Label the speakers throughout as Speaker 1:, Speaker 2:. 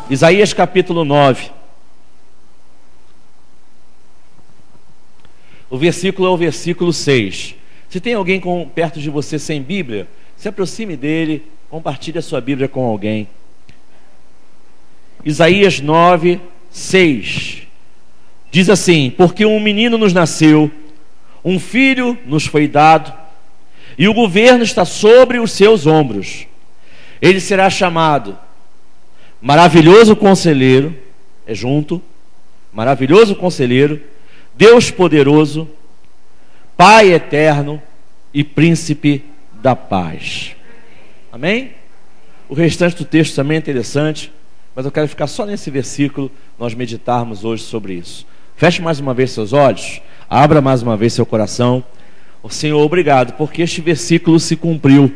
Speaker 1: Isaías capítulo 9. O versículo é o versículo 6. Se tem alguém perto de você sem Bíblia, se aproxime dele, compartilhe a sua Bíblia com alguém. Isaías 9, 6. Diz assim: porque um menino nos nasceu, um filho nos foi dado, e o governo está sobre os seus ombros. Ele será chamado Maravilhoso Conselheiro, é junto, Maravilhoso Conselheiro, Deus Poderoso, Pai Eterno e Príncipe da Paz. Amém? O restante do texto também é interessante, mas eu quero ficar só nesse versículo, nós meditarmos hoje sobre isso. Feche mais uma vez seus olhos, abra mais uma vez seu coração. O Senhor, obrigado, porque este versículo se cumpriu.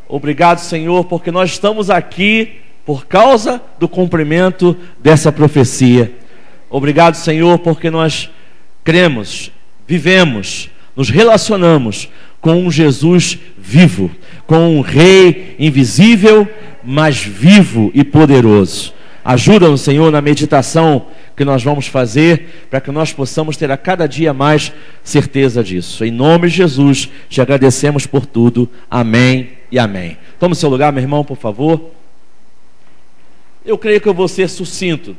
Speaker 1: Obrigado, Senhor, porque nós estamos aqui por causa do cumprimento dessa profecia. Obrigado, Senhor, porque nós cremos, vivemos, nos relacionamos com um Jesus vivo, com um Rei invisível, mas vivo e poderoso. Ajuda-nos, Senhor, na meditação que nós vamos fazer, para que nós possamos ter a cada dia mais certeza disso. Em nome de Jesus, te agradecemos por tudo. Amém e amém. Tome seu lugar, meu irmão, por favor. Eu creio que eu vou ser sucinto,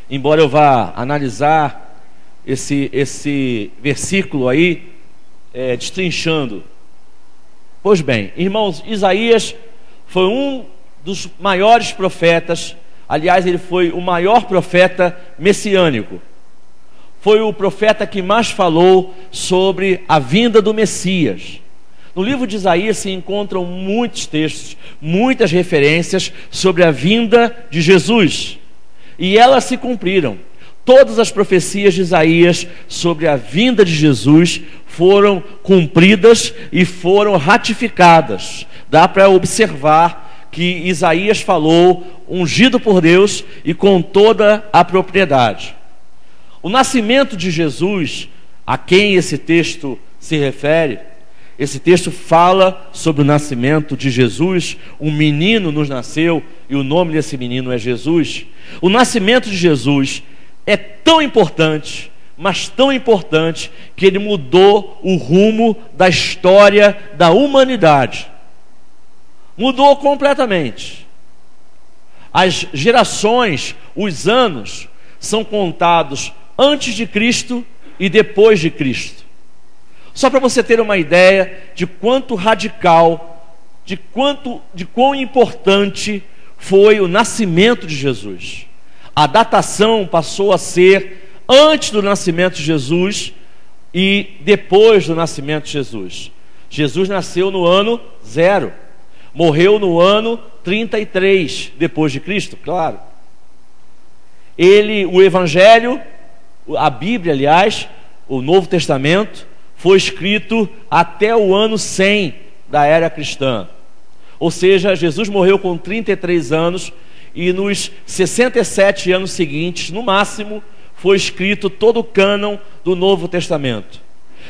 Speaker 1: embora eu vá analisar esse versículo aí, destrinchando. Pois bem, irmãos, Isaías foi um dos maiores profetas. Aliás, ele foi o maior profeta messiânico. Foi o profeta que mais falou sobre a vinda do Messias. No livro de Isaías se encontram muitos textos, muitas referências sobre a vinda de Jesus. E elas se cumpriram. Todas as profecias de Isaías sobre a vinda de Jesus foram cumpridas e foram ratificadas. Dá para observar que Isaías falou ungido por Deus e com toda a propriedade. O nascimento de Jesus, a quem esse texto se refere, esse texto fala sobre o nascimento de Jesus. Um menino nos nasceu e o nome desse menino é Jesus. O nascimento de Jesus é tão importante, mas tão importante, que ele mudou o rumo da história da humanidade. Mudou completamente. As gerações, os anos, são contados antes de Cristo e depois de Cristo. Só para você ter uma ideia de quanto radical, de quão importante foi o nascimento de Jesus. A datação passou a ser antes do nascimento de Jesus e depois do nascimento de Jesus. Jesus nasceu no ano 0, morreu no ano 33 depois de Cristo, claro. O Evangelho, a Bíblia, aliás, o Novo Testamento, foi escrito até o ano 100 da era cristã. Ou seja, Jesus morreu com 33 anos e nos 67 anos seguintes, no máximo, foi escrito todo o cânon do Novo Testamento.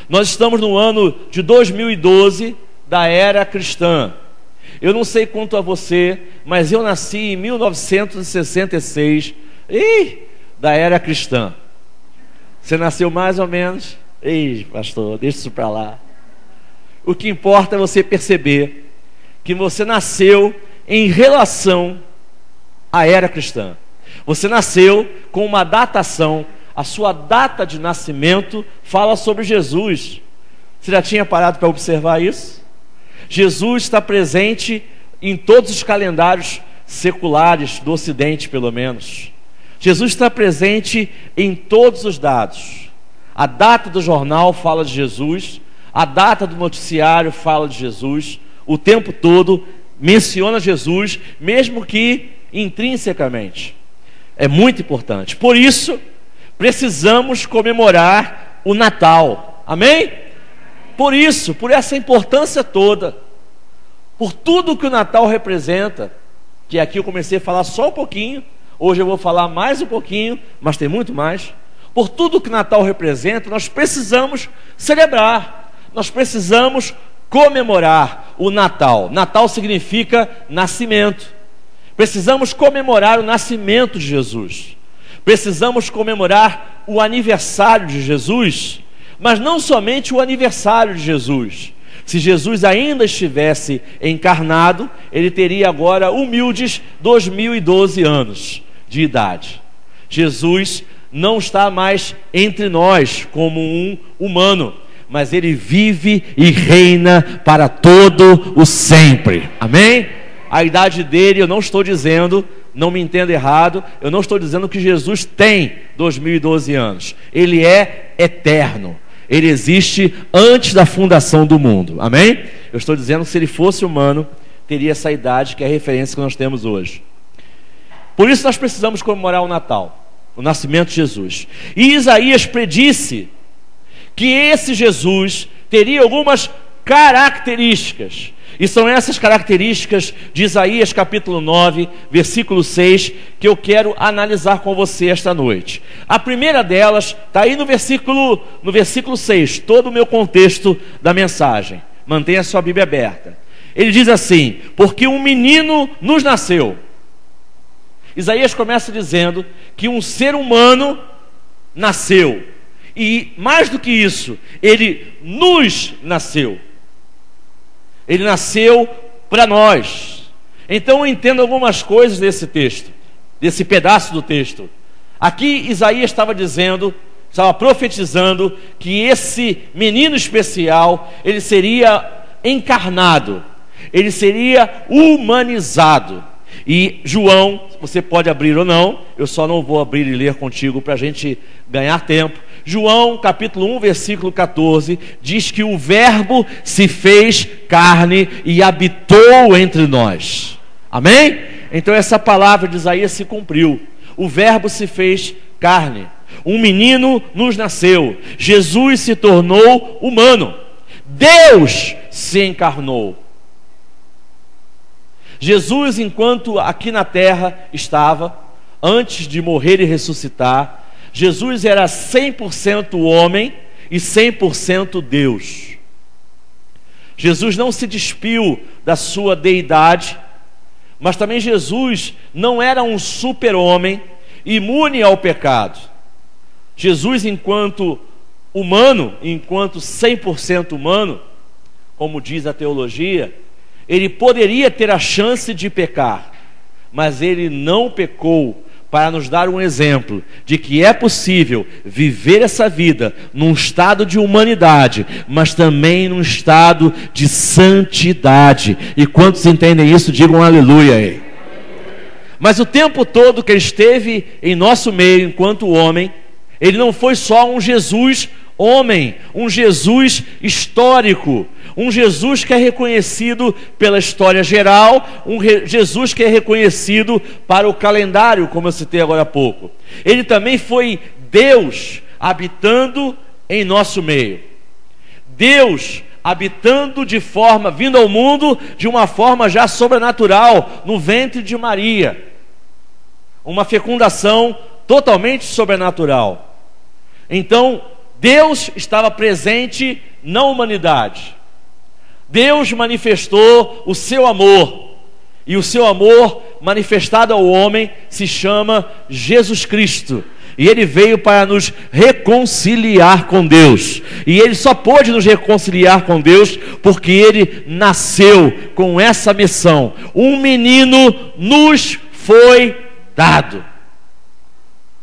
Speaker 1: Nós estamos no ano de 2012 da era cristã. Eu não sei quanto a você, mas eu nasci em 1966, da era cristã. Você nasceu mais ou menos? Pastor, deixa isso para lá. O que importa é você perceber que você nasceu em relação à era cristã. Você nasceu com uma datação. A sua data de nascimento fala sobre Jesus. Você já tinha parado para observar isso? Jesus está presente em todos os calendários seculares do Ocidente, pelo menos. Jesus está presente em todos os dados. A data do jornal fala de Jesus, a data do noticiário fala de Jesus, o tempo todo menciona Jesus, mesmo que intrinsecamente. É muito importante. Por isso, precisamos comemorar o Natal. Amém? Por isso, por essa importância toda, por tudo que o Natal representa, que aqui eu comecei a falar só um pouquinho, hoje eu vou falar mais um pouquinho, mas tem muito mais. Por tudo que o Natal representa, nós precisamos celebrar, nós precisamos comemorar o Natal. Natal significa nascimento. Precisamos comemorar o nascimento de Jesus. Precisamos comemorar o aniversário de Jesus, mas não somente o aniversário de Jesus. Se Jesus ainda estivesse encarnado, ele teria agora humildes 2012 anos de idade. Jesus não está mais entre nós como um humano, mas ele vive e reina para todo o sempre. Amém? A idade dele, eu não estou dizendo, não me entenda errado, eu não estou dizendo que Jesus tem 2012 anos. Ele é eterno. Ele existe antes da fundação do mundo. Amém? Eu estou dizendo que se ele fosse humano, teria essa idade que é a referência que nós temos hoje. Por isso nós precisamos comemorar o Natal, o nascimento de Jesus. E Isaías predisse que esse Jesus teria algumas características. E são essas características de Isaías capítulo 9, versículo 6, que eu quero analisar com você esta noite. A primeira delas está aí no versículo 6, todo o meu contexto da mensagem. Mantenha a sua Bíblia aberta. Ele diz assim: porque um menino nos nasceu. Isaías começa dizendo que um ser humano nasceu. E mais do que isso, ele nos nasceu. Ele nasceu para nós. Então eu entendo algumas coisas desse texto, desse pedaço do texto. Aqui Isaías estava profetizando que esse menino especial, ele seria encarnado, ele seria humanizado. E João, você pode abrir ou não, eu só não vou abrir e ler contigo para a gente ganhar tempo. João capítulo 1, versículo 14, diz que o verbo se fez carne e habitou entre nós. Amém? Então essa palavra de Isaías se cumpriu. O verbo se fez carne. Um menino nos nasceu. Jesus se tornou humano. Deus se encarnou. Jesus, enquanto aqui na terra estava, antes de morrer e ressuscitar, Jesus era 100% homem e 100% Deus. Jesus não se despiu da sua deidade, mas também Jesus não era um super-homem imune ao pecado. Jesus, enquanto humano, enquanto 100% humano, como diz a teologia, ele poderia ter a chance de pecar, mas ele não pecou, para nos dar um exemplo de que é possível viver essa vida num estado de humanidade, mas também num estado de santidade. E quantos entendem isso, digam aleluia aí. Mas o tempo todo que ele esteve em nosso meio enquanto homem, ele não foi só um Jesus homem, um Jesus histórico, um Jesus que é reconhecido pela história geral, Jesus que é reconhecido para o calendário, como eu citei agora há pouco. Ele também foi Deus habitando em nosso meio. Deus habitando vindo ao mundo de uma forma já sobrenatural, no ventre de Maria. Uma fecundação totalmente sobrenatural. Então, Deus estava presente na humanidade. Deus manifestou o seu amor, e o seu amor manifestado ao homem se chama Jesus Cristo, e ele veio para nos reconciliar com Deus, e ele só pôde nos reconciliar com Deus porque ele nasceu com essa missão. Um menino nos foi dado.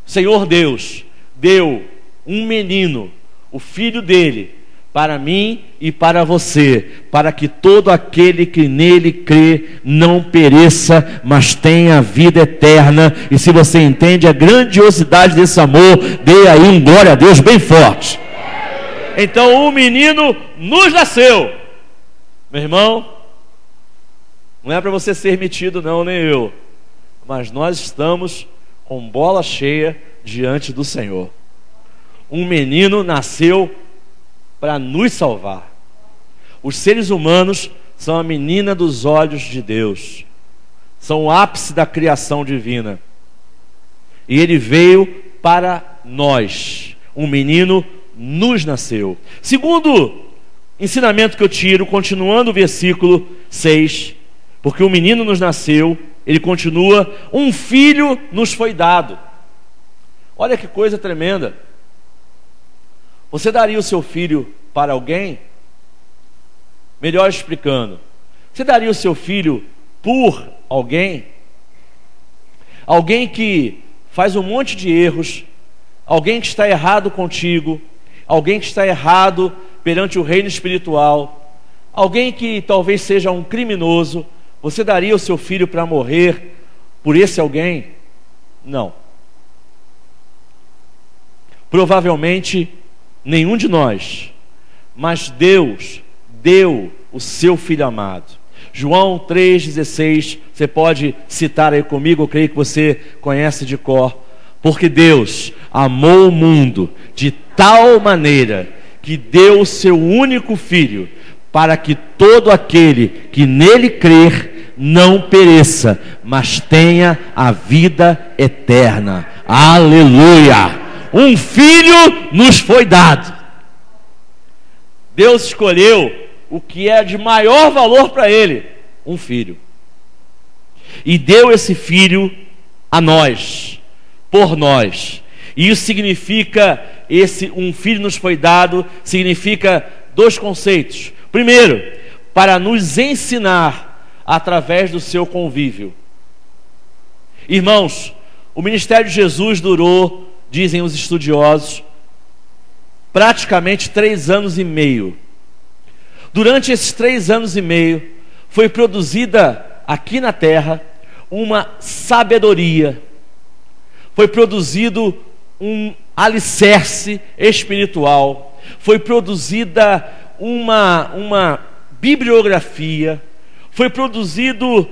Speaker 1: Senhor Deus deu um menino, o filho dele, para mim e para você, para que todo aquele que nele crê não pereça, mas tenha vida eterna. E se você entende a grandiosidade desse amor, dê aí um glória a Deus bem forte. Então um menino nos nasceu. Meu irmão, não é para você ser metido não, nem eu, mas nós estamos com bola cheia diante do Senhor. Um menino nasceu para nos salvar. Os seres humanos são a menina dos olhos de Deus, são o ápice da criação divina, e ele veio para nós. Um menino nos nasceu. Segundo ensinamento que eu tiro, continuando o versículo 6, porque um menino nos nasceu, ele continua: um filho nos foi dado. Olha que coisa tremenda. Você daria o seu filho para alguém? Melhor explicando, você daria o seu filho por alguém? Alguém que faz um monte de erros, alguém que está errado contigo, alguém que está errado perante o reino espiritual, alguém que talvez seja um criminoso, você daria o seu filho para morrer por esse alguém? Não. Provavelmente nenhum de nós, mas Deus deu o seu Filho amado. João 3,16, você pode citar aí comigo, eu creio que você conhece de cor. Porque Deus amou o mundo de tal maneira que deu o seu único Filho, para que todo aquele que nele crer não pereça, mas tenha a vida eterna. Aleluia! Um filho nos foi dado. Deus escolheu o que é de maior valor para ele, um filho, e deu esse filho a nós, por nós. E isso significa, um filho nos foi dado, significa dois conceitos. Primeiro, para nos ensinar através do seu convívio. Irmãos, o ministério de Jesus durou, dizem os estudiosos, praticamente 3 anos e meio. Durante esses 3 anos e meio, foi produzida aqui na terra uma sabedoria, foi produzido um alicerce espiritual, foi produzida uma bibliografia, foi produzido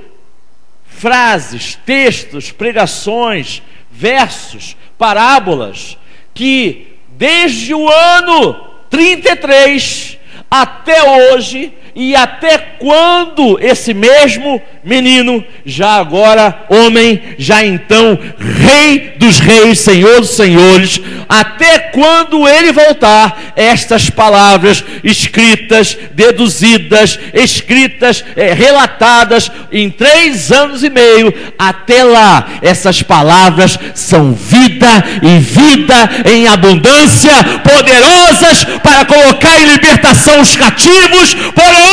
Speaker 1: frases, textos, pregações, versos, parábolas, que desde o ano 33 até hoje, e até quando esse mesmo menino, já agora homem, já então Rei dos reis, Senhor dos senhores, até quando ele voltar, estas palavras escritas, deduzidas, escritas, relatadas em 3 anos e meio, até lá, essas palavras são vida e vida em abundância, poderosas para colocar em libertação os cativos, poderosas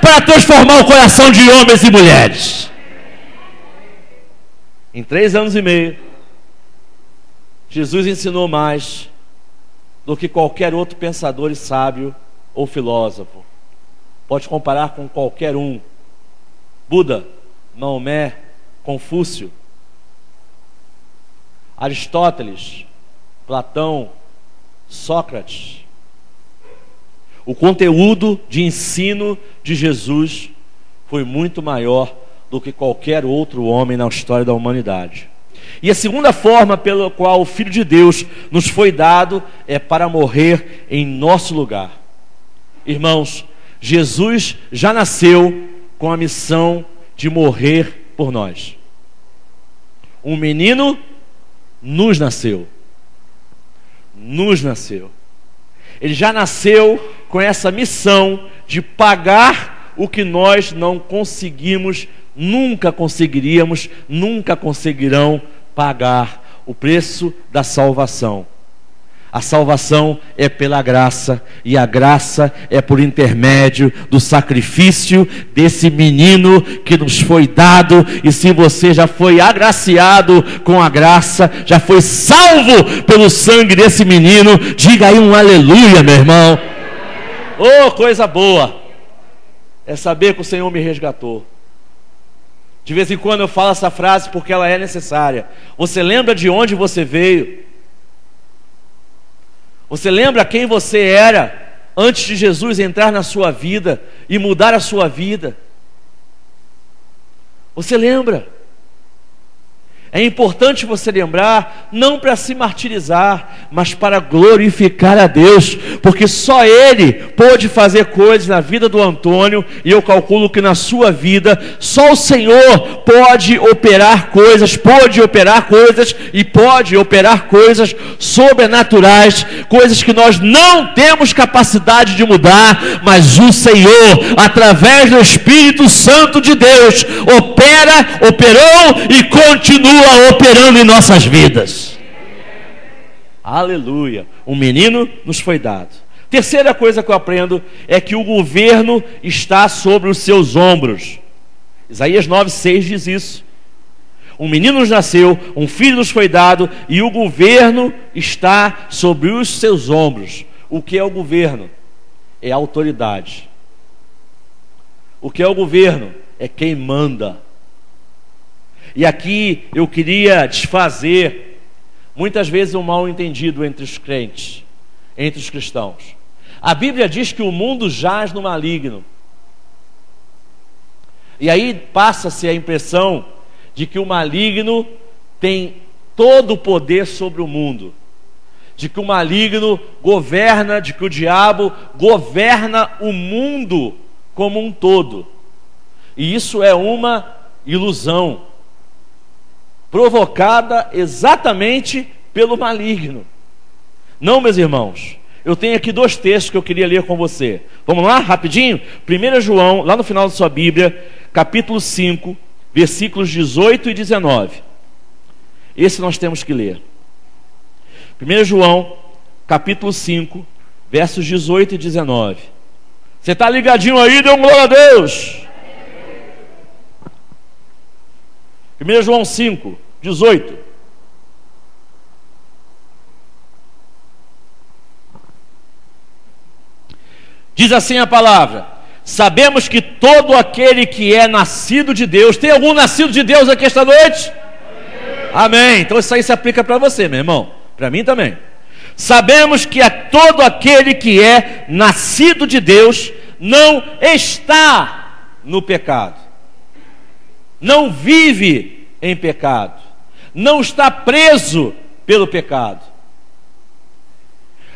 Speaker 1: para transformar o coração de homens e mulheres. Em 3 anos e meio, Jesus ensinou mais do que qualquer outro pensador e sábio ou filósofo. Pode comparar com qualquer um: Buda, Maomé, Confúcio, Aristóteles, Platão, Sócrates. O conteúdo de ensino de Jesus foi muito maior do que qualquer outro homem na história da humanidade. E a segunda forma pela qual o Filho de Deus nos foi dado é para morrer em nosso lugar. Irmãos, Jesus já nasceu com a missão de morrer por nós. Um menino nos nasceu. Nos nasceu. Ele já nasceu com essa missão de pagar o que nós não conseguimos, nunca conseguiríamos, nunca conseguirão pagar: o preço da salvação. A salvação é pela graça, e a graça é por intermédio do sacrifício desse menino que nos foi dado. E se você já foi agraciado com a graça, já foi salvo pelo sangue desse menino, diga aí um aleluia, meu irmão. Oh, coisa boa é saber que o Senhor me resgatou. De vez em quando eu falo essa frase porque ela é necessária. Você lembra de onde você veio? Você lembra quem você era antes de Jesus entrar na sua vida e mudar a sua vida? Você lembra? É importante você lembrar, não para se martirizar, mas para glorificar a Deus, porque só Ele pôde fazer coisas na vida do Antônio, e eu calculo que na sua vida, só o Senhor pode operar coisas e pode operar coisas sobrenaturais, coisas que nós não temos capacidade de mudar, mas o Senhor, através do Espírito Santo de Deus, operou e continua operando em nossas vidas. Aleluia. Um menino nos foi dado. Terceira coisa que eu aprendo é que o governo está sobre os seus ombros. Isaías 9:6 diz isso. Um menino nos nasceu, um filho nos foi dado, e o governo está sobre os seus ombros. O que é o governo? É a autoridade. O que é o governo? É quem manda. E aqui eu queria desfazer muitas vezes um mal entendido entre os crentes, entre os cristãos. A Bíblia diz que o mundo jaz no maligno. E aí passa-se a impressão de que o maligno tem todo o poder sobre o mundo, de que o maligno governa, de que o diabo governa o mundo como um todo. E isso é uma ilusão, provocada exatamente pelo maligno. Não, meus irmãos, eu tenho aqui 2 textos que eu queria ler com você. Vamos lá, rapidinho? 1 João, lá no final da sua Bíblia, capítulo 5, versículos 18 e 19. Esse nós temos que ler. 1 João, capítulo 5, versos 18 e 19. Você está ligadinho aí? Dê um glória a Deus. 1 João 5, 18. Diz assim a palavra: sabemos que todo aquele que é nascido de Deus... Tem algum nascido de Deus aqui esta noite? Amém. Então isso aí se aplica para você, meu irmão. Para mim também. Sabemos que todo aquele que é nascido de Deus não está no pecado, não vive em pecado, não está preso pelo pecado.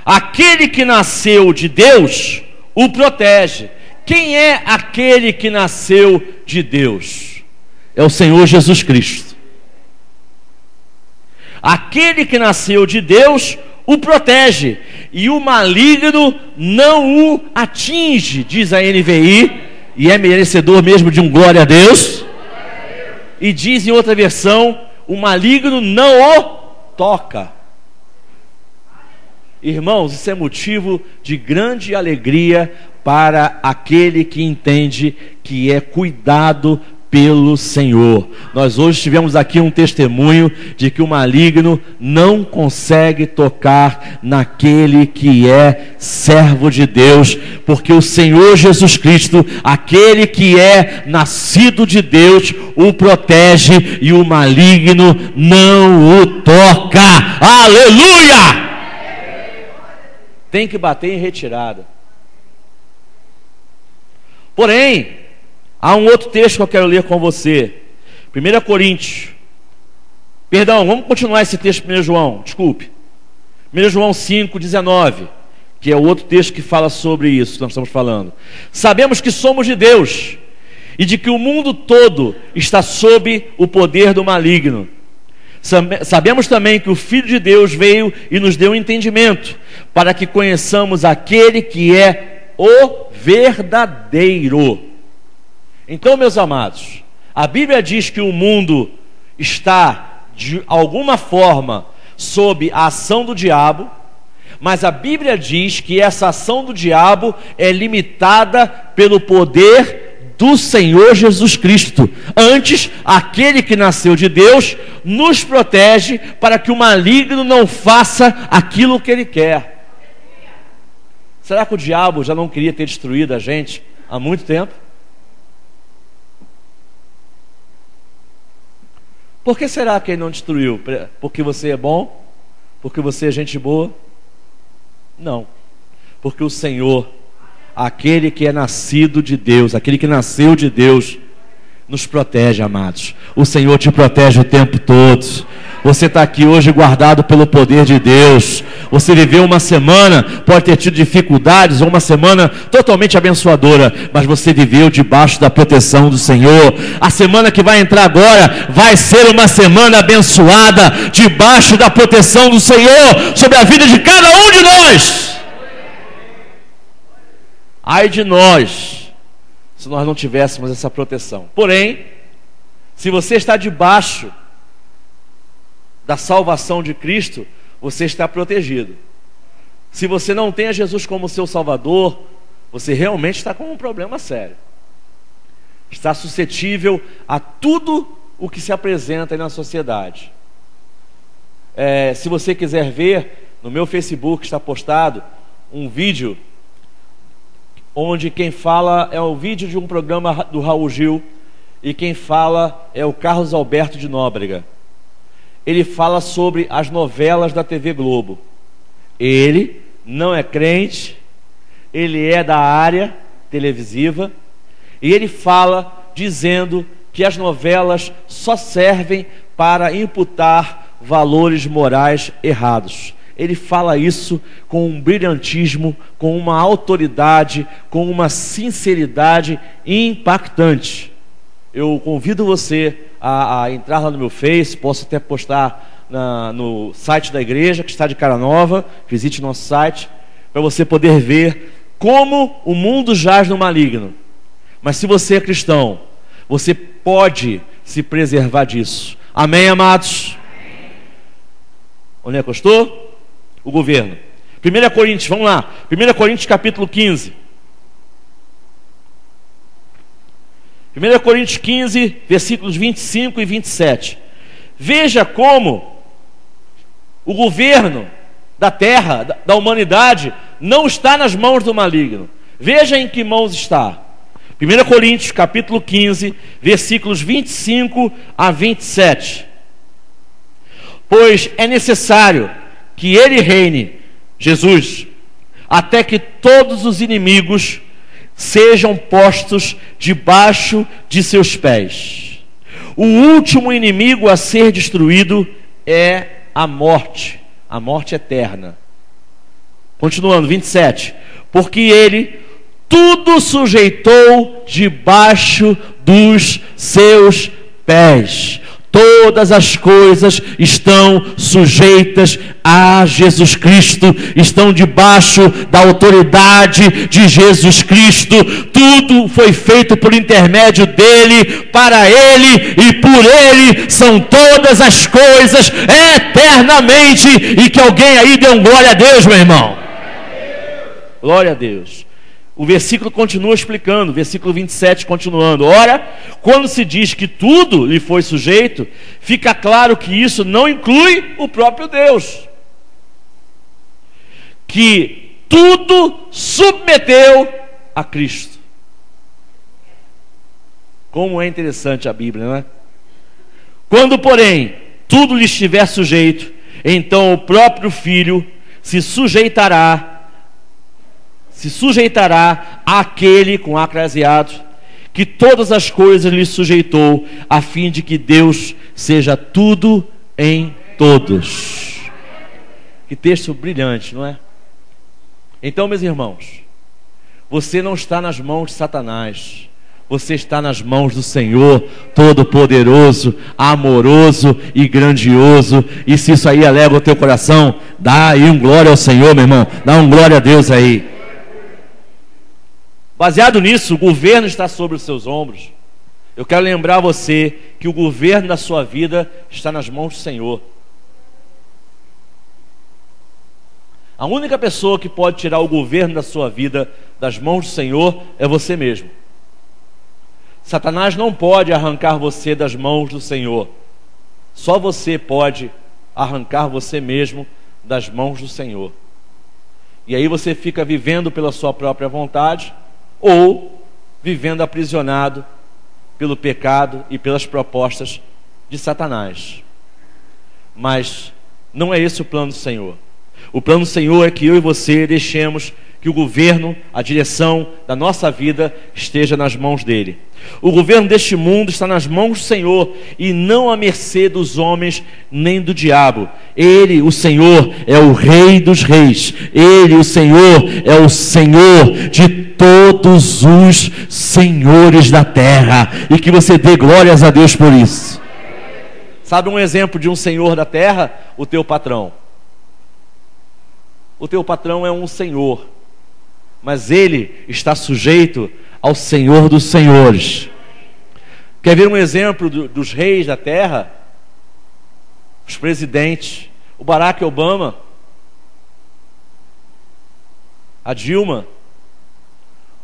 Speaker 1: Aquele que nasceu de Deus o protege. Quem é aquele que nasceu de Deus? É o Senhor Jesus Cristo. Aquele que nasceu de Deus o protege, e o maligno não o atinge, diz a NVI, e é merecedor mesmo de um glória a Deus. E diz em outra versão, o maligno não o toca. Irmãos, isso é motivo de grande alegria para aquele que entende que é cuidado pelo Senhor. Nós hoje tivemos aqui um testemunho de que o maligno não consegue tocar naquele que é servo de Deus, porque o Senhor Jesus Cristo, aquele que é nascido de Deus, o protege e o maligno não o toca. Aleluia! Tem que bater em retirada. Porém, há um outro texto que eu quero ler com você. 1 Coríntios. Perdão, vamos continuar esse texto, 1 João, desculpe. 1 João 5, 19, que é o outro texto que fala sobre isso que nós estamos falando. Sabemos que somos de Deus, e de que o mundo todo está sob o poder do maligno. Sabemos também que o Filho de Deus veio e nos deu entendimento, para que conheçamos aquele que é o verdadeiro. Então, meus amados, a Bíblia diz que o mundo está, de alguma forma, sob a ação do diabo, mas a Bíblia diz que essa ação do diabo é limitada pelo poder do Senhor Jesus Cristo. Antes, aquele que nasceu de Deus nos protege para que o maligno não faça aquilo que ele quer. Será que o diabo já não queria ter destruído a gente há muito tempo? Por que será que ele não destruiu? Porque você é bom? Porque você é gente boa? Não. Porque o Senhor, aquele que é nascido de Deus, aquele que nasceu de Deus, nos protege, amados. O Senhor te protege o tempo todo. Você está aqui hoje guardado pelo poder de Deus. Você viveu uma semana, pode ter tido dificuldades, ou uma semana totalmente abençoadora, mas você viveu debaixo da proteção do Senhor. A semana que vai entrar agora vai ser uma semana abençoada, debaixo da proteção do Senhor, sobre a vida de cada um de nós. Ai de nós, se nós não tivéssemos essa proteção. Porém, se você está debaixo da salvação de Cristo, você está protegido. Se você não tem a Jesus como seu Salvador, você realmente está com um problema sério. Está suscetível a tudo o que se apresenta aí na sociedade. Se você quiser ver, no meu Facebook está postado um vídeo onde quem fala é o vídeo de um programa do Raul Gil, e quem fala é o Carlos Alberto de Nóbrega. Ele fala sobre as novelas da TV Globo. Ele não é crente, ele é da área televisiva, e ele fala dizendo que as novelas só servem para imputar valores morais errados. Ele fala isso com um brilhantismo, com uma autoridade, com uma sinceridade impactante. Eu convido você a entrar lá no meu Face, posso até postar no site da igreja, que está de cara nova, visite nosso site, para você poder ver como o mundo jaz no maligno. Mas se você é cristão, você pode se preservar disso. Amém, amados? Amém. Onde é que eu estou? O governo. 1 Coríntios, vamos lá. 1 Coríntios capítulo 15. 1 Coríntios 15, versículos 25 e 27. Veja como o governo da terra, da humanidade, não está nas mãos do maligno. Veja em que mãos está. 1 Coríntios capítulo 15, versículos 25 a 27. Pois é necessário que ele reine, Jesus, até que todos os inimigos sejam postos debaixo de seus pés. O último inimigo a ser destruído é a morte eterna. Continuando, 27. Porque ele tudo sujeitou debaixo dos seus pés. Todas as coisas estão sujeitas a Jesus Cristo, estão debaixo da autoridade de Jesus Cristo. Tudo foi feito por intermédio dele, para ele e por ele são todas as coisas eternamente. E que alguém aí dê um glória a Deus, meu irmão. Glória a Deus. O versículo continua explicando, versículo 27 continuando. Ora, quando se diz que tudo lhe foi sujeito, fica claro que isso não inclui o próprio Deus, que tudo submeteu a Cristo. Como é interessante a Bíblia, não é? Quando, porém, tudo lhe estiver sujeito, então o próprio Filho se sujeitará àquele, com A craseado, que todas as coisas lhe sujeitou, a fim de que Deus seja tudo em todos. Que texto brilhante, não é? Então, meus irmãos, você não está nas mãos de Satanás, você está nas mãos do Senhor Todo-Poderoso, amoroso e grandioso. E se isso aí alegra o teu coração, dá aí um glória ao Senhor, meu irmão, dá um glória a Deus aí. Baseado nisso, o governo está sobre os seus ombros. Eu quero lembrar você que o governo da sua vida está nas mãos do Senhor. A única pessoa que pode tirar o governo da sua vida das mãos do Senhor é você mesmo. Satanás não pode arrancar você das mãos do Senhor. Só você pode arrancar você mesmo das mãos do Senhor. E aí você fica vivendo pela sua própria vontade, ou vivendo aprisionado pelo pecado e pelas propostas de Satanás. Mas não é esse o plano do Senhor. O plano do Senhor é que eu e você deixemos que o governo, a direção da nossa vida esteja nas mãos dele. O governo deste mundo está nas mãos do Senhor e não à mercê dos homens nem do diabo. Ele, o Senhor, é o Rei dos reis. Ele, o Senhor, é o Senhor de todos os senhores da terra. E que você dê glórias a Deus por isso. Sabe um exemplo de um senhor da terra? O teu patrão. O teu patrão é um senhor, mas ele está sujeito ao Senhor dos senhores. Quer ver um exemplo dos reis da terra? Os presidentes. O Barack Obama, a Dilma,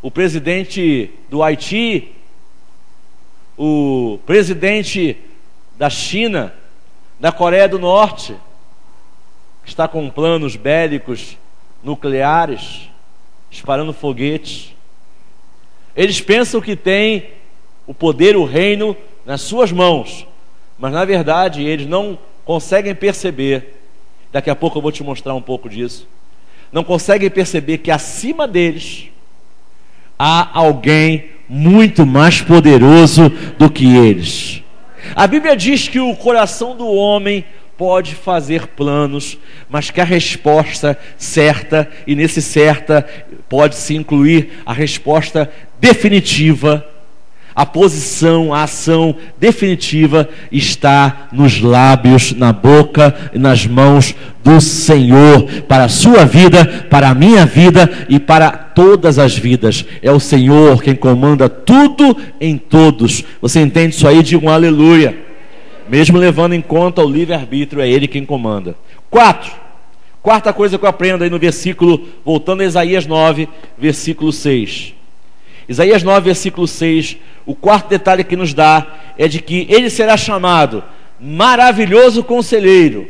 Speaker 1: o presidente do Haiti, o presidente da China, da Coreia do Norte, que está com planos bélicos nucleares, disparando foguetes. Eles pensam que têm o poder, o reino nas suas mãos, mas na verdade eles não conseguem perceber. Daqui a pouco eu vou te mostrar um pouco disso. Não conseguem perceber que acima deles há alguém muito mais poderoso do que eles. A Bíblia diz que o coração do homem pode fazer planos, mas que a resposta certa, e nesse certa pode-se incluir a resposta definitiva, a posição, a ação definitiva está nos lábios, na boca e nas mãos do Senhor, para a sua vida, para a minha vida e para todas as vidas. É o Senhor quem comanda tudo em todos. Você entende isso aí? Diga um aleluia. Mesmo levando em conta o livre-arbítrio, é Ele quem comanda. Quarta coisa que eu aprendo aí no versículo, voltando a Isaías 9, versículo 6. Isaías 9, versículo 6, o quarto detalhe que nos dá é de que Ele será chamado maravilhoso conselheiro.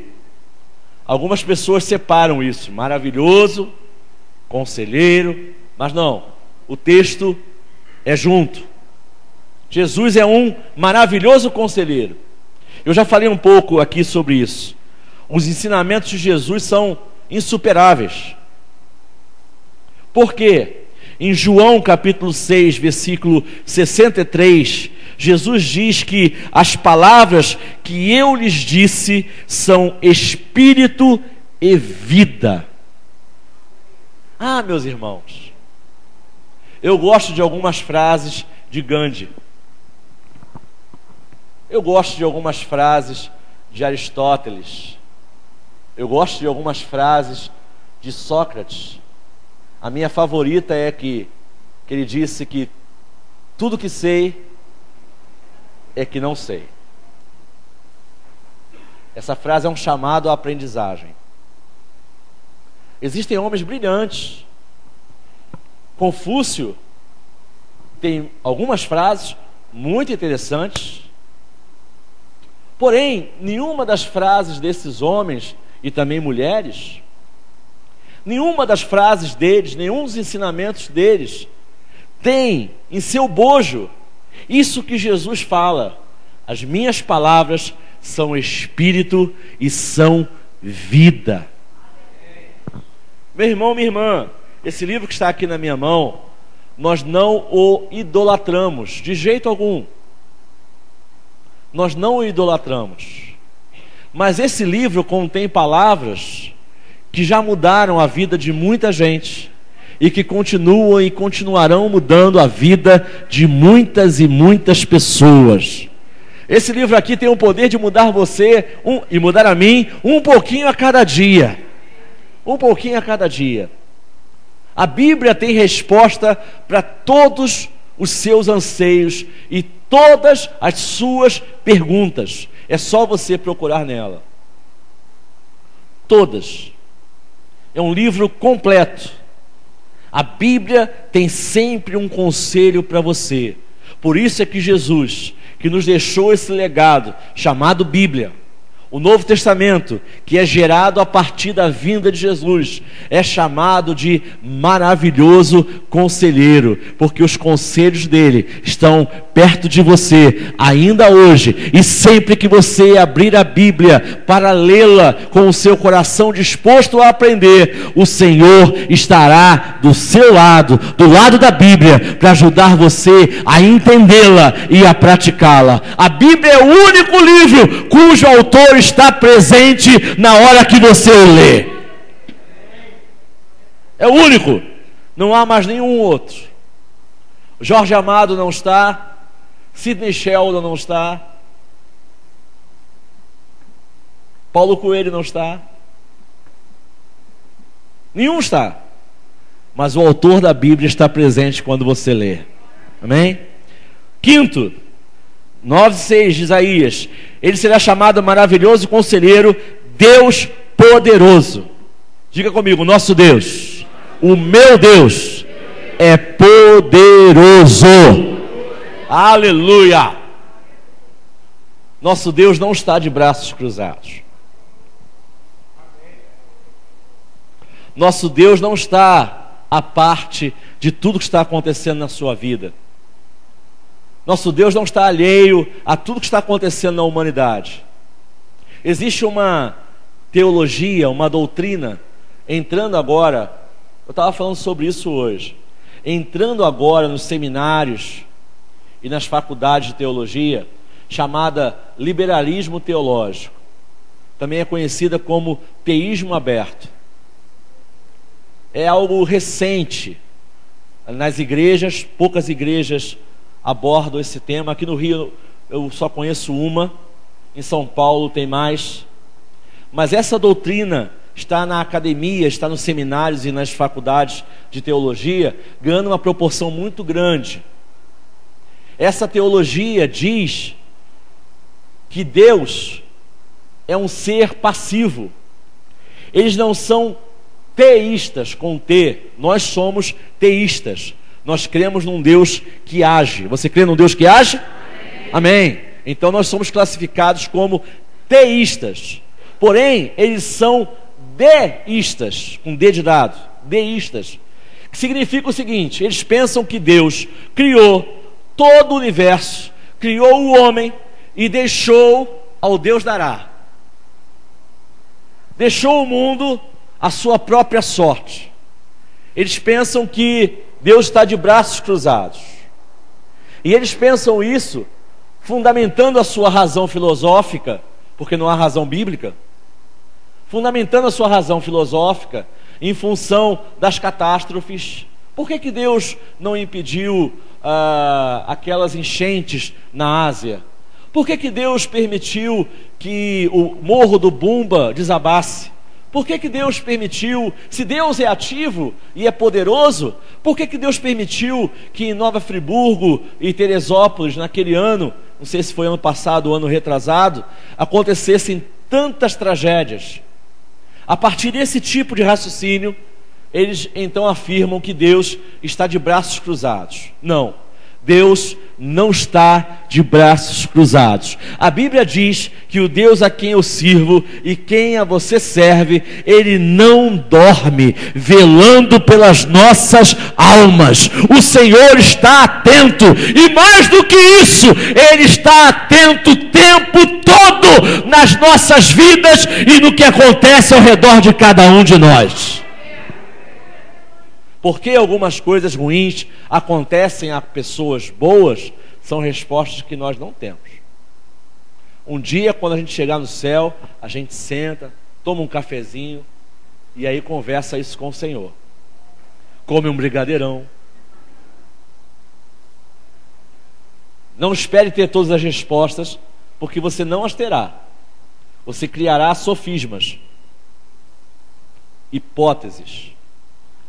Speaker 1: Algumas pessoas separam isso, maravilhoso conselheiro, mas não, o texto é junto. Jesus é um maravilhoso conselheiro. Eu já falei um pouco aqui sobre isso. Os ensinamentos de Jesus são insuperáveis. Por quê? Em João capítulo 6, versículo 63, Jesus diz que as palavras que eu lhes disse são espírito e vida. Ah, meus irmãos, eu gosto de algumas frases de Gandhi. Eu gosto de algumas frases de Aristóteles. Eu gosto de algumas frases de Sócrates. A minha favorita é que ele disse que tudo que sei é que não sei. Essa frase é um chamado à aprendizagem. Existem homens brilhantes. Confúcio tem algumas frases muito interessantes. Porém, nenhuma das frases desses homens e também mulheres, nenhuma das frases deles, nenhum dos ensinamentos deles tem em seu bojo isso que Jesus fala: as minhas palavras são espírito e são vida. Meu irmão, minha irmã, esse livro que está aqui na minha mão, nós não o idolatramos de jeito algum. Nós não o idolatramos. Mas esse livro contém palavras que já mudaram a vida de muita gente e que continuam e continuarão mudando a vida de muitas e muitas pessoas. Esse livro aqui tem o poder de mudar você e mudar a mim um pouquinho a cada dia. Um pouquinho a cada dia. A Bíblia tem resposta para todos os seus anseios e todas as suas perguntas. É só você procurar nela. Todas. É um livro completo. A Bíblia tem sempre um conselho para você. Por isso é que Jesus, que nos deixou esse legado chamado Bíblia, O Novo Testamento, que é gerado a partir da vinda de Jesus, é chamado de maravilhoso conselheiro, porque os conselhos dele estão perto de você, ainda hoje, e sempre que você abrir a Bíblia para lê-la com o seu coração disposto a aprender, o Senhor estará do seu lado, do lado da Bíblia, para ajudar você a entendê-la e a praticá-la. A Bíblia é o único livro cujo autor está presente na hora que você o lê. É o único. Não há mais nenhum outro. Jorge Amado não está. Sidney Sheldon não está. Paulo Coelho não está. Nenhum está. Mas o autor da Bíblia está presente quando você lê. Amém? Quinto, 9:6 de Isaías: ele será chamado maravilhoso conselheiro, Deus poderoso. Diga comigo: nosso Deus, o meu Deus é poderoso. Aleluia! Nosso Deus não está de braços cruzados. Nosso Deus não está à parte de tudo que está acontecendo na sua vida. Nosso Deus não está alheio a tudo que está acontecendo na humanidade. Existe uma teologia, uma doutrina, entrando agora, eu estava falando sobre isso hoje, entrando agora nos seminários e nas faculdades de teologia, chamada liberalismo teológico. Também é conhecida como teísmo aberto. É algo recente. Nas igrejas, poucas igrejas abordam esse tema. Aqui no Rio eu só conheço uma, em São Paulo tem mais. Mas essa doutrina está na academia, está nos seminários e nas faculdades de teologia, ganhando uma proporção muito grande. Essa teologia diz que Deus é um ser passivo. Eles não são teístas com T, nós somos teístas. Nós cremos num Deus que age. Você crê num Deus que age? Amém. Amém. Então nós somos classificados como teístas. Porém, eles são deístas, com D de dado, deístas. Que significa o seguinte: eles pensam que Deus criou todo o universo, criou o homem e deixou ao Deus dará. Deixou o mundo à sua própria sorte. Eles pensam que Deus está de braços cruzados. E eles pensam isso fundamentando a sua razão filosófica, porque não há razão bíblica, fundamentando a sua razão filosófica em função das catástrofes. Por que Deus não impediu aquelas enchentes na Ásia? Por que Deus permitiu que o Morro do Bumba desabasse? Por que Deus permitiu, se Deus é ativo e é poderoso, por que Deus permitiu que em Nova Friburgo e Teresópolis, naquele ano, não sei se foi ano passado ou ano retrasado, acontecessem tantas tragédias? A partir desse tipo de raciocínio, eles então afirmam que Deus está de braços cruzados. Não, Deus não está de braços cruzados. A Bíblia diz que o Deus a quem eu sirvo e quem a você serve, Ele não dorme, velando pelas nossas almas. O Senhor está atento, e mais do que isso, Ele está atento o tempo todo nas nossas vidas e no que acontece ao redor de cada um de nós. Por que algumas coisas ruins acontecem a pessoas boas? São respostas que nós não temos. Um dia, quando a gente chegar no céu, a gente senta, toma um cafezinho e aí conversa isso com o Senhor. Come um brigadeirão. Não espere ter todas as respostas, porque você não as terá. Você criará sofismas, hipóteses,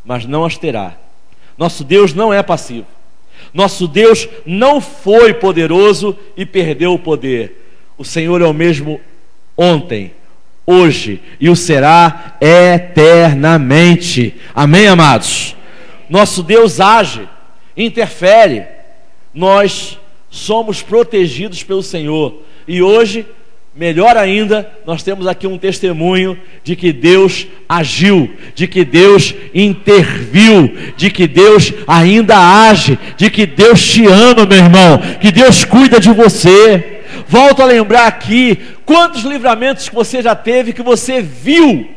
Speaker 1: mas não as terá. Nosso Deus não é passivo. Nosso Deus não foi poderoso e perdeu o poder. O Senhor é o mesmo ontem, hoje e o será eternamente. Amém, amados? Nosso Deus age, interfere. Nós somos protegidos pelo Senhor. E hoje, Melhor ainda, nós temos aqui um testemunho de que Deus agiu, de que Deus interviu, de que Deus ainda age, de que Deus te ama, meu irmão, que Deus cuida de você. Volto a lembrar aqui, quantos livramentos que você já teve, que você viu.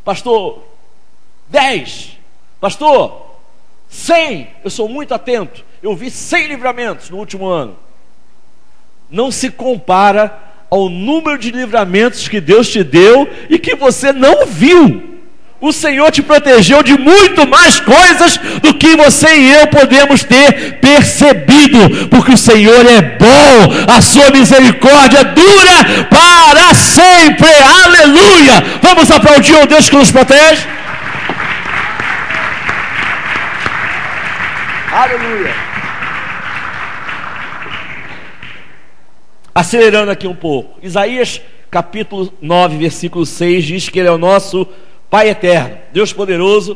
Speaker 1: Pastor, 10. Pastor, 100. Eu sou muito atento. Eu vi 100 livramentos no último ano. Não se compara ao número de livramentos que Deus te deu e que você não viu. O Senhor te protegeu de muito mais coisas do que você e eu podemos ter percebido, porque o Senhor é bom, a sua misericórdia dura para sempre. Aleluia! Vamos aplaudir o Deus que nos protege? Aleluia! Acelerando aqui um pouco, Isaías capítulo 9, versículo 6 diz que Ele é o nosso Pai eterno, Deus poderoso,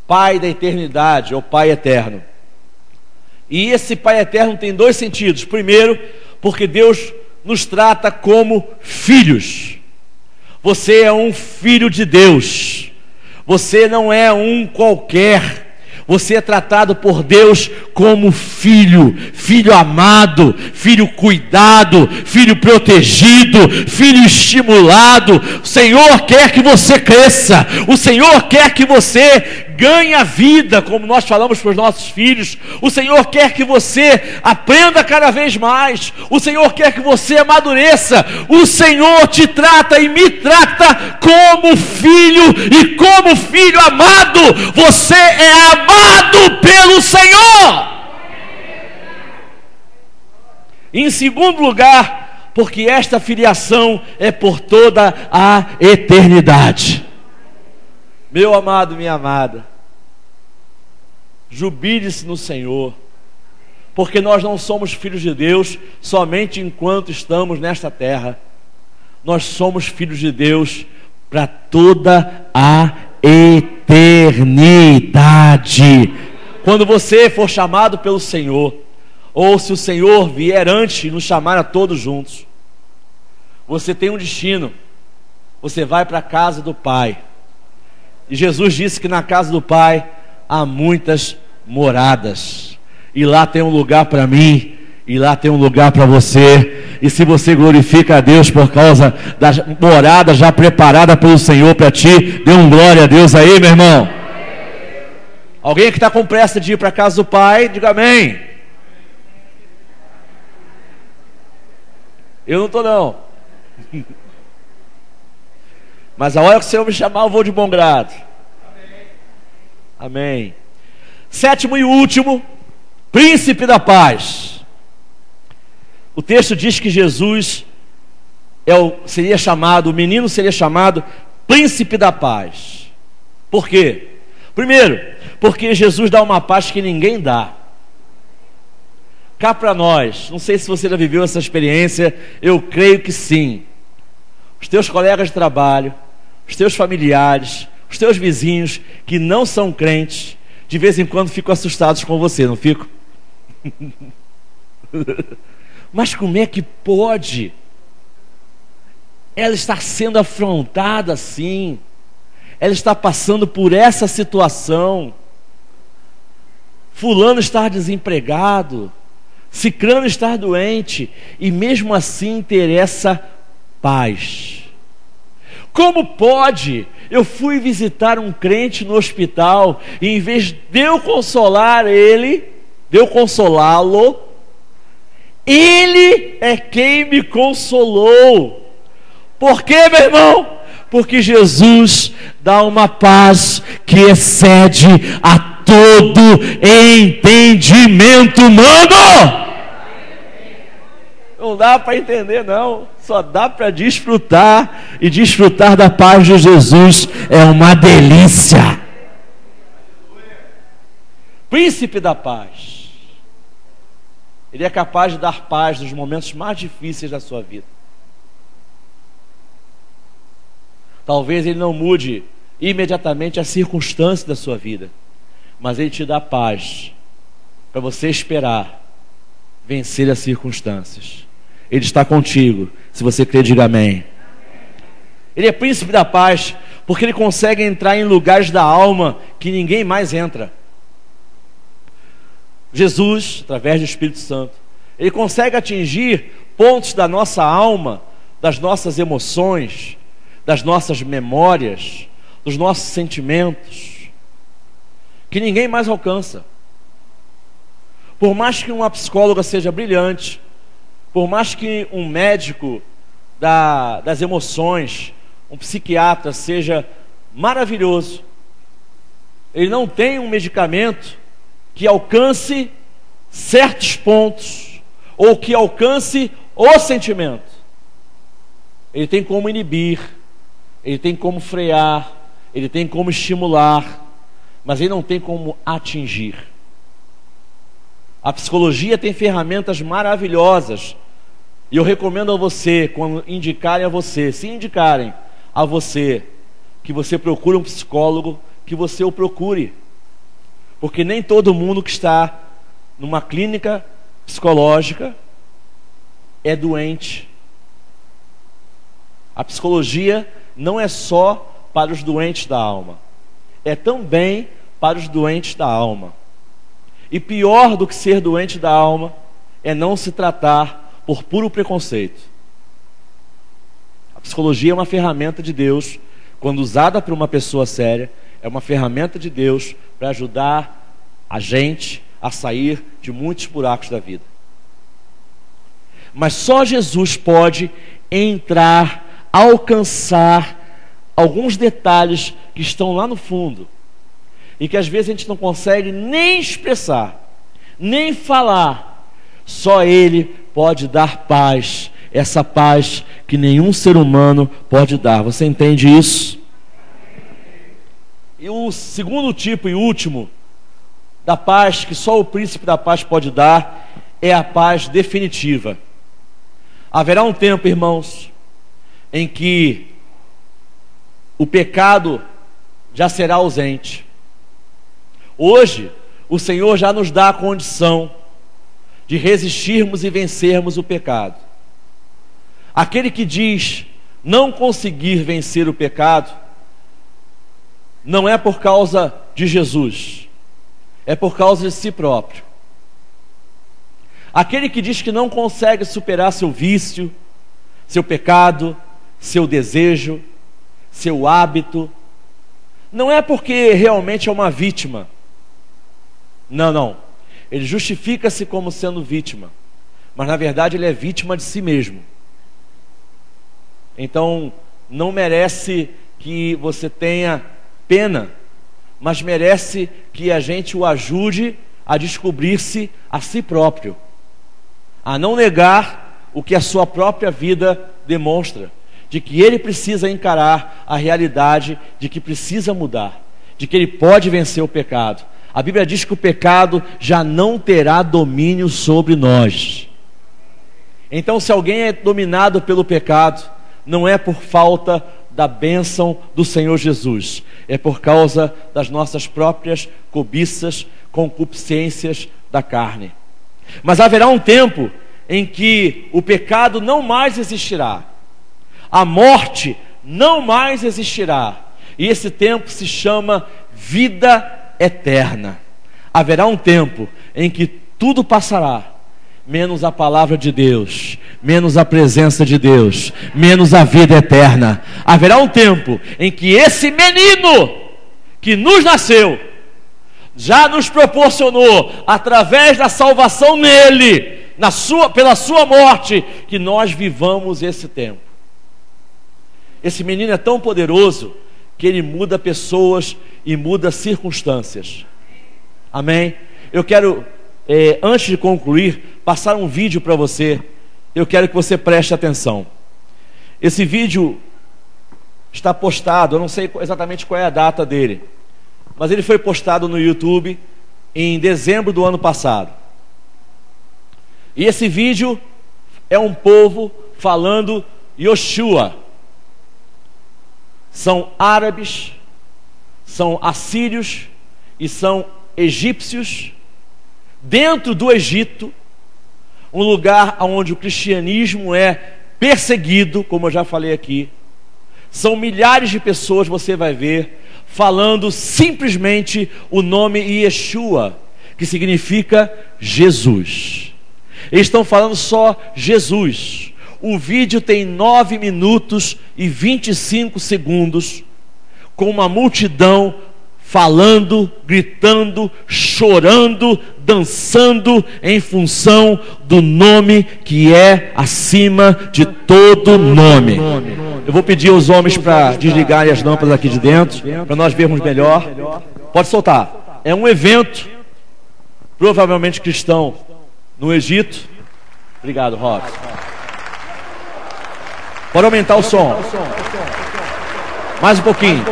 Speaker 1: Pai da eternidade, é o Pai eterno. E esse Pai eterno tem dois sentidos. Primeiro, porque Deus nos trata como filhos. Você é um filho de Deus, você não é um qualquer. Você é tratado por Deus como filho, filho amado, filho cuidado, filho protegido, filho estimulado. O Senhor quer que você cresça, o Senhor quer que você ganhe a vida, como nós falamos para os nossos filhos. O Senhor quer que você aprenda cada vez mais, o Senhor quer que você amadureça. O Senhor te trata e me trata como filho, e como filho amado, você é amado pelo Senhor. Em segundo lugar, porque esta filiação é por toda a eternidade. Meu amado, minha amada, jubile-se no Senhor, porque nós não somos filhos de Deus somente enquanto estamos nesta terra. Nós somos filhos de Deus para toda a eternidade. Quando você for chamado pelo Senhor, ou se o Senhor vier antes e nos chamar a todos juntos, você tem um destino. Você vai para a casa do Pai. E Jesus disse que na casa do Pai há muitas moradas, e lá tem um lugar para mim, e lá tem um lugar para você. E se você glorifica a Deus por causa da morada já preparada pelo Senhor para ti, dê um glória a Deus aí, meu irmão. Alguém que está com pressa de ir para a casa do Pai, diga amém. Eu não estou não. Mas a hora que o Senhor me chamar, eu vou de bom grado. Amém. Sétimo e último, príncipe da paz. O texto diz que Jesus seria chamado, o menino seria chamado príncipe da paz. Por quê? Primeiro, porque Jesus dá uma paz que ninguém dá. Cá para nós, não sei se você já viveu essa experiência, eu creio que sim. Os teus colegas de trabalho, os teus familiares, os teus vizinhos que não são crentes, de vez em quando ficam assustados com você, não ficam? Mas como é que pode ela estar sendo afrontada assim? Ela está passando por essa situação. Fulano está desempregado, cicrano está doente, e mesmo assim ter essa paz. Como pode? Eu fui visitar um crente no hospital, e em vez de eu consolar ele, de eu consolá-lo, ele é quem me consolou. Por quê, meu irmão? Porque Jesus dá uma paz que excede a todo entendimento humano. Não dá para entender não, só dá para desfrutar, e desfrutar da paz de Jesus é uma delícia. Príncipe da paz, Ele é capaz de dar paz nos momentos mais difíceis da sua vida. Talvez Ele não mude imediatamente a circunstância da sua vida, mas Ele te dá paz para você esperar vencer as circunstâncias. Ele está contigo. Se você crê, diga amém. Ele é príncipe da paz, porque ele consegue entrar em lugares da alma que ninguém mais entra. Jesus, através do Espírito Santo, ele consegue atingir pontos da nossa alma, das nossas emoções, das nossas memórias, dos nossos sentimentos, que ninguém mais alcança. Por mais que uma psicóloga seja brilhante, por mais que um médico das emoções, um psiquiatra seja maravilhoso, ele não tem um medicamento que alcance certos pontos, ou que alcance o sentimento. Ele tem como inibir, ele tem como frear, ele tem como estimular, mas ele não tem como atingir. A psicologia tem ferramentas maravilhosas, e eu recomendo a você, quando indicarem a você, se indicarem a você, que você procure um psicólogo, que você o procure, porque nem todo mundo que está numa clínica psicológica é doente. A psicologia não é só para os doentes da alma, é também para os doentes da alma. E pior do que ser doente da alma é não se tratar por puro preconceito. A psicologia é uma ferramenta de Deus, quando usada por uma pessoa séria, é uma ferramenta de Deus para ajudar a gente a sair de muitos buracos da vida. Mas só Jesus pode entrar, alcançar alguns detalhes que estão lá no fundo e que às vezes a gente não consegue nem expressar, nem falar. Só Ele pode dar paz, essa paz que nenhum ser humano pode dar. Você entende isso? E o segundo tipo e último da paz, que só o príncipe da paz pode dar, é a paz definitiva. Haverá um tempo, irmãos, em que o pecado já será ausente. Hoje, o Senhor já nos dá a condição de resistirmos e vencermos o pecado. Aquele que diz não conseguir vencer o pecado, não é por causa de Jesus, é por causa de si próprio. Aquele que diz que não consegue superar seu vício, seu pecado, seu desejo, seu hábito, não é porque realmente é uma vítima. Não. Ele justifica-se como sendo vítima, mas na verdade ele é vítima de si mesmo. Então não merece que você tenha pena, mas merece que a gente o ajude a descobrir-se a si próprio, a não negar o que a sua própria vida demonstra, de que ele precisa encarar a realidade de que precisa mudar, de que ele pode vencer o pecado. A Bíblia diz que o pecado já não terá domínio sobre nós. Então, se alguém é dominado pelo pecado, não é por falta da bênção do Senhor Jesus, é por causa das nossas próprias cobiças, concupiscências da carne. Mas haverá um tempo em que o pecado não mais existirá, a morte não mais existirá, e esse tempo se chama vida eterna. Haverá um tempo em que tudo passará, menos a palavra de Deus, menos a presença de Deus, menos a vida eterna. Haverá um tempo em que esse menino que nos nasceu já nos proporcionou, através da salvação nele, pela sua morte, que nós vivamos esse tempo. Esse menino é tão poderoso que ele muda pessoas e muda circunstâncias. Amém? Eu quero, antes de concluir, passar um vídeo para você. Eu quero que você preste atenção. Esse vídeo está postado, eu não sei exatamente qual é a data dele, mas ele foi postado no YouTube em dezembro do ano passado. E esse vídeo é um povo falando Yoshua. São árabes, são assírios e são egípcios dentro do Egito, um lugar onde o cristianismo é perseguido, como eu já falei aqui. São milhares de pessoas, você vai ver, falando simplesmente o nome Yeshua, que significa Jesus. Eles estão falando só Jesus. O vídeo tem 9 minutos e 25 segundos, com uma multidão falando, gritando, chorando, dançando em função do nome que é acima de todo nome. Eu vou pedir aos homens para desligarem as lâmpadas aqui de dentro, para nós vermos melhor. Pode soltar. É um evento, provavelmente cristão, no Egito. Obrigado, Robson. Pode aumentar o som. Mais um pouquinho.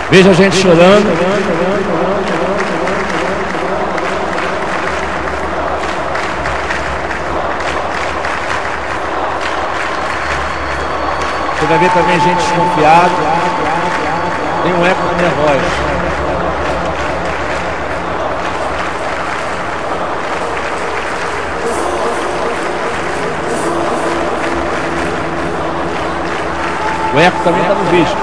Speaker 1: Veja a gente chorando. Você vai ver também gente desconfiada. Tem um eco na minha voz. O eco também está no vídeo.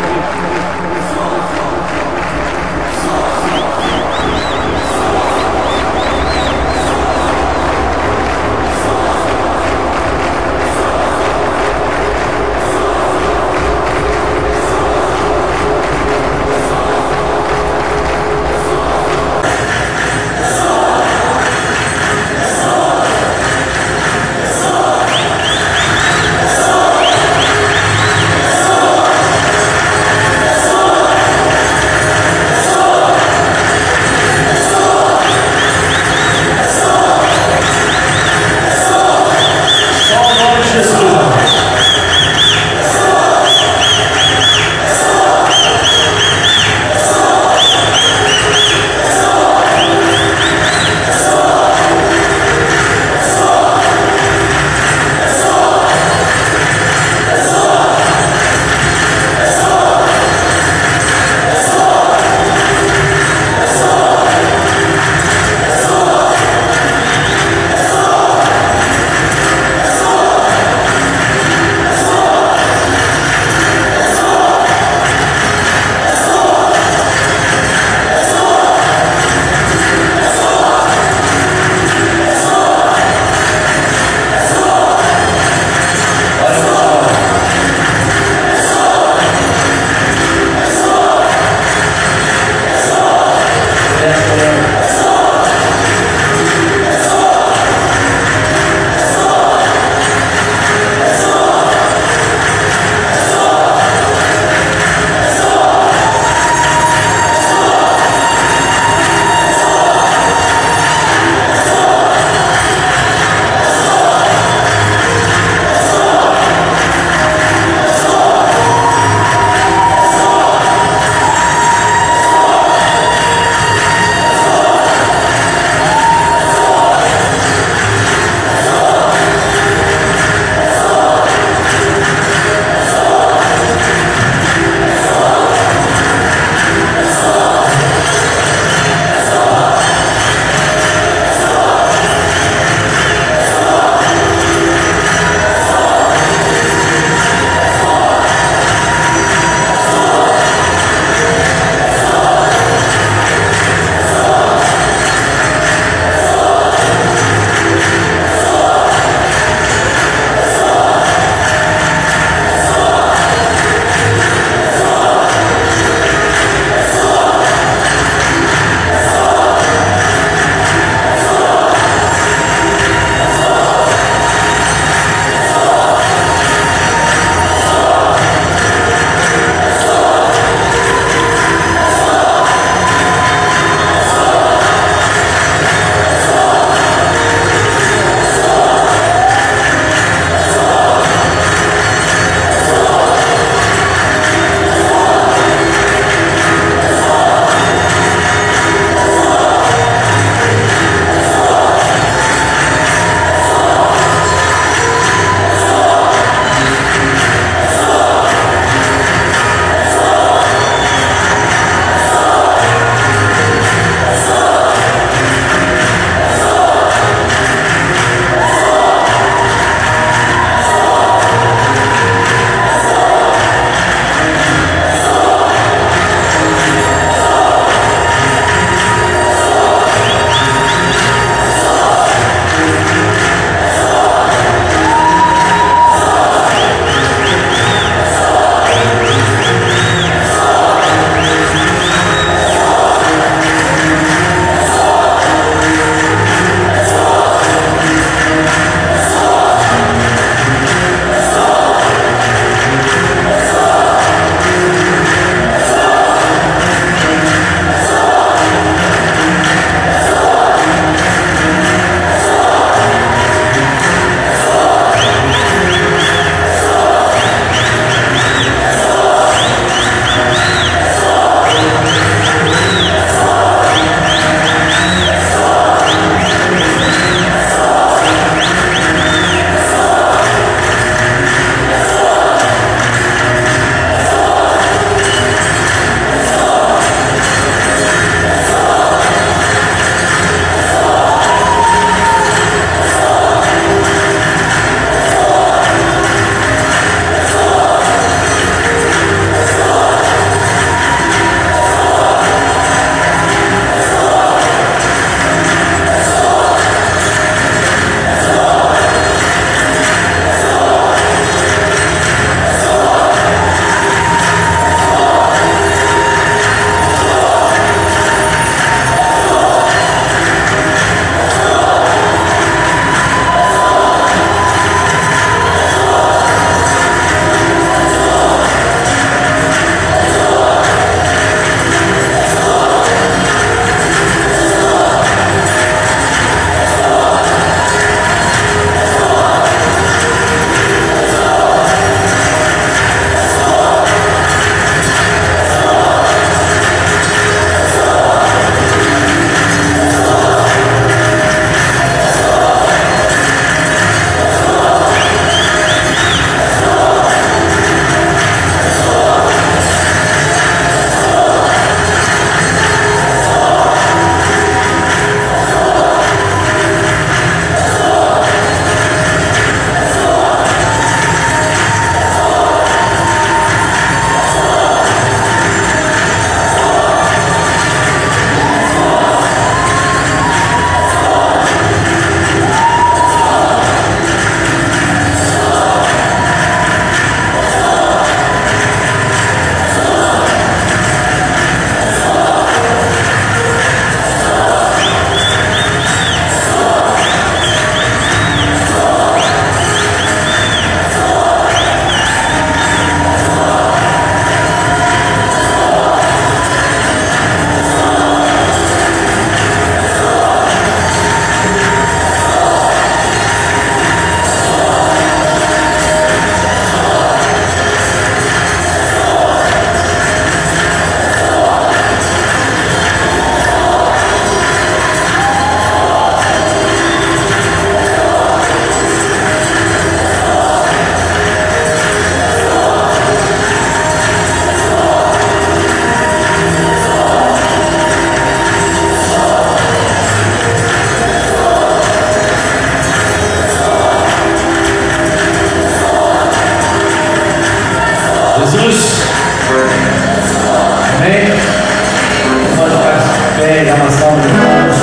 Speaker 2: pé e dar uma salva de palmas.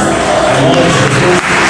Speaker 2: Em nome de Jesus.